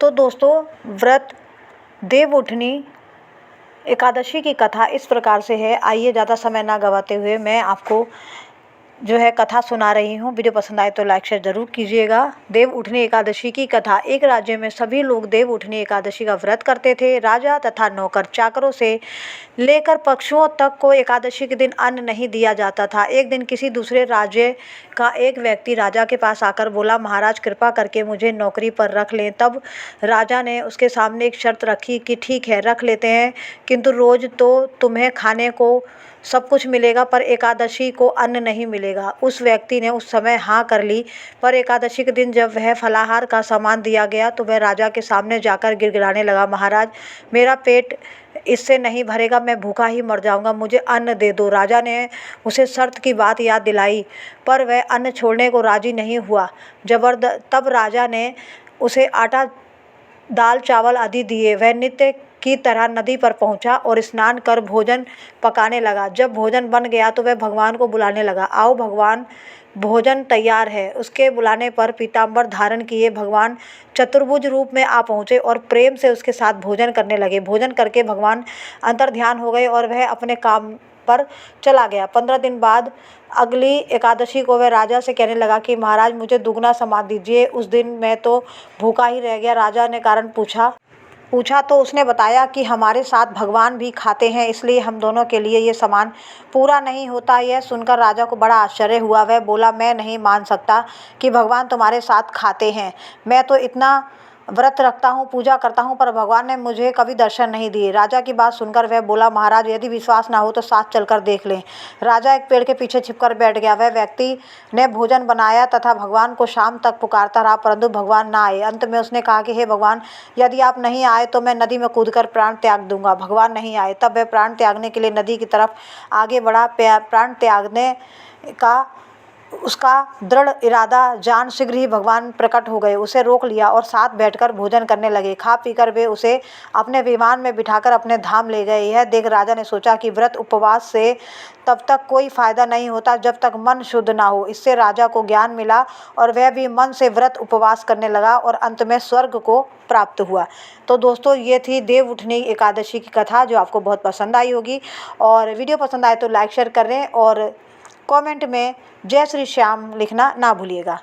तो दोस्तों, व्रत देवउठनी एकादशी की कथा इस प्रकार से है। आइए ज़्यादा समय ना गंवाते हुए मैं आपको जो है कथा सुना रही हूँ। वीडियो पसंद आए तो लाइक शेयर ज़रूर कीजिएगा। देवउठनी एकादशी की कथा। एक राज्य में सभी लोग देवउठनी एकादशी का व्रत करते थे। राजा तथा नौकर चाकरों से लेकर पशुओं तक को एकादशी के दिन अन्न नहीं दिया जाता था। एक दिन किसी दूसरे राज्य का एक व्यक्ति राजा के पास आकर बोला, महाराज कृपा करके मुझे नौकरी पर रख लें। तब राजा ने उसके सामने एक शर्त रखी कि ठीक है, रख लेते हैं, किंतु रोज़ तो तुम्हें खाने को सब कुछ मिलेगा, पर एकादशी को अन्न नहीं मिलेगा। उस व्यक्ति ने उस समय हाँ कर ली, पर एकादशी के दिन जब वह फलाहार का सामान दिया गया तो वह राजा के सामने जाकर गिड़गिड़ाने लगा, महाराज मेरा पेट इससे नहीं भरेगा, मैं भूखा ही मर जाऊंगा, मुझे अन्न दे दो। राजा ने उसे शर्त की बात याद दिलाई, पर वह अन्न छोड़ने को राजी नहीं हुआ। तब राजा ने उसे आटा, दाल, चावल आदि दिए। वह नित्य की तरह नदी पर पहुंचा और स्नान कर भोजन पकाने लगा। जब भोजन बन गया तो वह भगवान को बुलाने लगा, आओ भगवान, भोजन तैयार है। उसके बुलाने पर पीताम्बर धारण किए भगवान चतुर्भुज रूप में आ पहुँचे और प्रेम से उसके साथ भोजन करने लगे। भोजन करके भगवान अंतर्ध्यान हो गए और वह अपने काम पर चला गया। 15 दिन बाद अगली एकादशी को वह राजा से कहने लगा कि महाराज मुझे दुगना सामान दीजिए, उस दिन मैं तो भूखा ही रह गया। राजा ने कारण पूछा तो उसने बताया कि हमारे साथ भगवान भी खाते हैं, इसलिए हम दोनों के लिए ये सामान पूरा नहीं होता। यह सुनकर राजा को बड़ा आश्चर्य हुआ। वह बोला, मैं नहीं मान सकता कि भगवान तुम्हारे साथ खाते हैं। मैं तो इतना व्रत रखता हूँ, पूजा करता हूँ, पर भगवान ने मुझे कभी दर्शन नहीं दिए। राजा की बात सुनकर वह बोला, महाराज यदि विश्वास ना हो तो साथ चलकर देख लें। राजा एक पेड़ के पीछे छिपकर बैठ गया। वह व्यक्ति ने भोजन बनाया तथा भगवान को शाम तक पुकारता रहा, परंतु भगवान ना आए। अंत में उसने कहा कि हे भगवान, यदि आप नहीं आए तो मैं नदी में कूदकर प्राण त्याग दूंगा। भगवान नहीं आए। तब वह प्राण त्यागने के लिए नदी की तरफ आगे बढ़ा। प्राण त्यागने का उसका दृढ़ इरादा जान शीघ्र ही भगवान प्रकट हो गए। उसे रोक लिया और साथ बैठकर भोजन करने लगे। खा पीकर वे उसे अपने विमान में बिठाकर अपने धाम ले गए। यह देख राजा ने सोचा कि व्रत उपवास से तब तक कोई फायदा नहीं होता जब तक मन शुद्ध ना हो। इससे राजा को ज्ञान मिला और वह भी मन से व्रत उपवास करने लगा और अंत में स्वर्ग को प्राप्त हुआ। तो दोस्तों, ये थी देवउठनी एकादशी की कथा, जो आपको बहुत पसंद आई होगी। और वीडियो पसंद आए तो लाइक शेयर करें और कमेंट में जय श्री श्याम लिखना ना भूलिएगा।